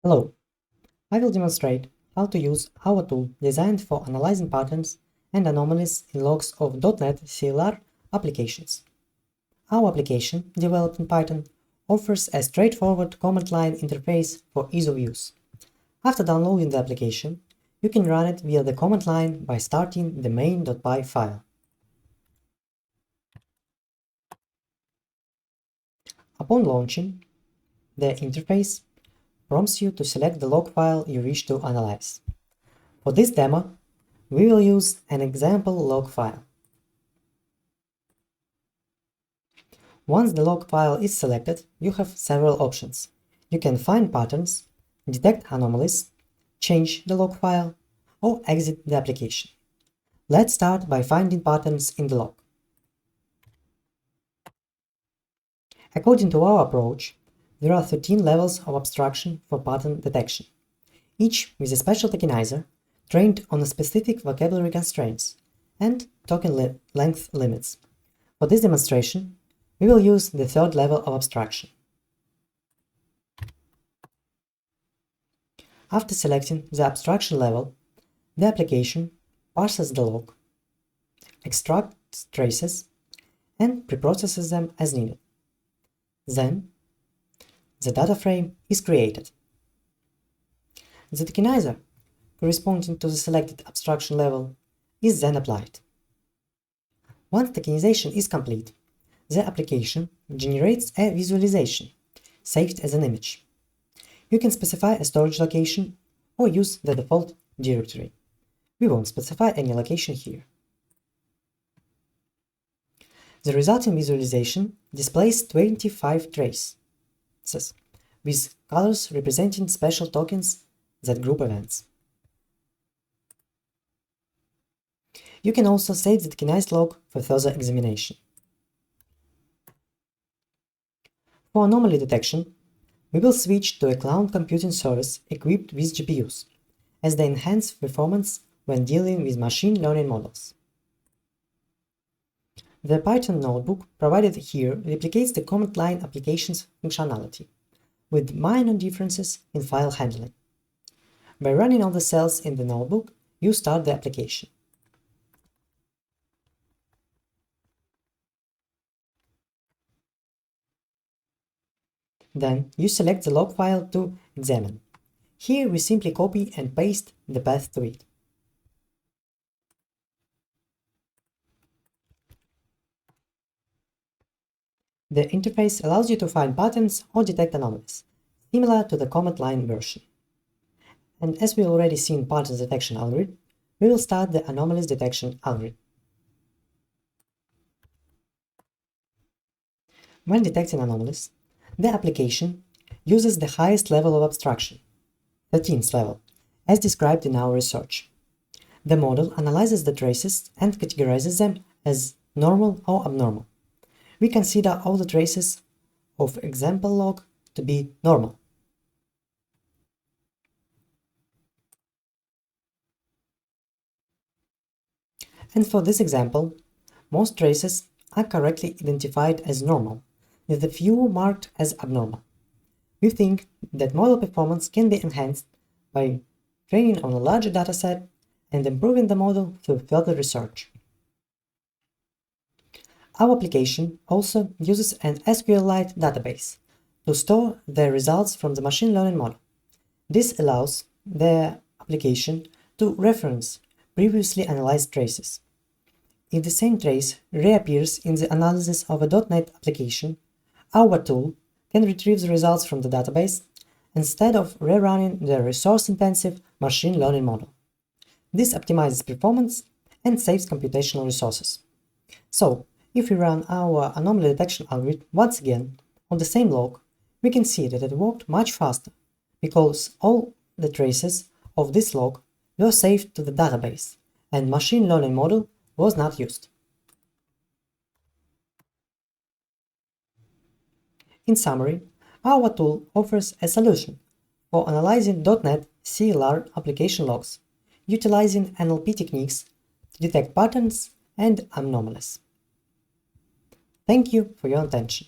Hello, I will demonstrate how to use our tool designed for analyzing patterns and anomalies in logs of .NET CLR applications. Our application, developed in Python, offers a straightforward command line interface for ease of use. After downloading the application, you can run it via the command line by starting the main.py file. Upon launching, the interface prompts you to select the log file you wish to analyze. For this demo, we will use an example log file. Once the log file is selected, you have several options. You can find patterns, detect anomalies, change the log file, or exit the application. Let's start by finding patterns in the log. According to our approach, there are 13 levels of abstraction for pattern detection, each with a special tokenizer trained on a specific vocabulary constraints and token length limits. For this demonstration, we will use the third level of abstraction. After selecting the abstraction level, the application parses the log, extracts traces, and preprocesses them as needed. Then, the data frame is created. The tokenizer corresponding to the selected abstraction level is then applied. Once tokenization is complete, the application generates a visualization, saved as an image. You can specify a storage location or use the default directory. We won't specify any location here. The resulting visualization displays 25 traces, with colors representing special tokens that group events. You can also save the tokenized log for further examination. For anomaly detection, we will switch to a cloud computing service equipped with GPUs, as they enhance performance when dealing with machine learning models. The Python notebook provided here replicates the command line application's functionality, with minor differences in file handling. By running all the cells in the notebook, you start the application. Then you select the log file to examine. Here we simply copy and paste the path to it. The interface allows you to find patterns or detect anomalies, similar to the command line version. And as we already seen patterns detection algorithm, we will start the anomalies detection algorithm. When detecting anomalies, the application uses the highest level of abstraction, 13th level, as described in our research. The model analyzes the traces and categorizes them as normal or abnormal. We consider all the traces of example log to be normal. And for this example, most traces are correctly identified as normal, with a few marked as abnormal. We think that model performance can be enhanced by training on a larger dataset and improving the model through further research. Our application also uses an SQLite database to store the results from the machine learning model. This allows the application to reference previously analyzed traces. If the same trace reappears in the analysis of a .NET application, our tool can retrieve the results from the database instead of rerunning the resource-intensive machine learning model. This optimizes performance and saves computational resources. So, if we run our anomaly detection algorithm once again on the same log, we can see that it worked much faster, because all the traces of this log were saved to the database, and machine learning model was not used. In summary, our tool offers a solution for analyzing .NET CLR application logs, utilizing NLP techniques to detect patterns and anomalies. Thank you for your attention.